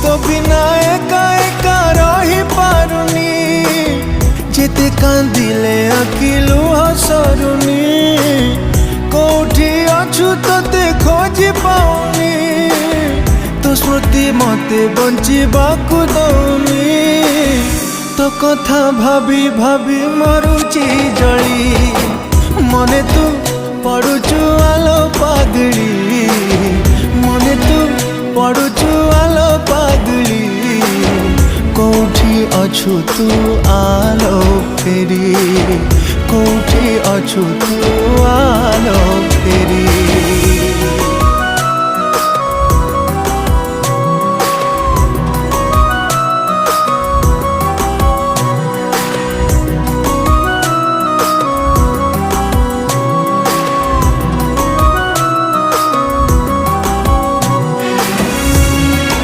तो बिना एका एका रही पारुनी जेते कांदिले आखिलु हसरुनी कोठी अछु तोते खोजी पाउनी तो स्मृति मते बंचिबाकु दौनी तो कथा भाभी भाभी मरुची जली मने तू पड़ुचु आलो पागली मने तू पड़ुचु आलो पागली कोठी अछु तू आलो फेरी कोठी अछु तू आलो फेरी।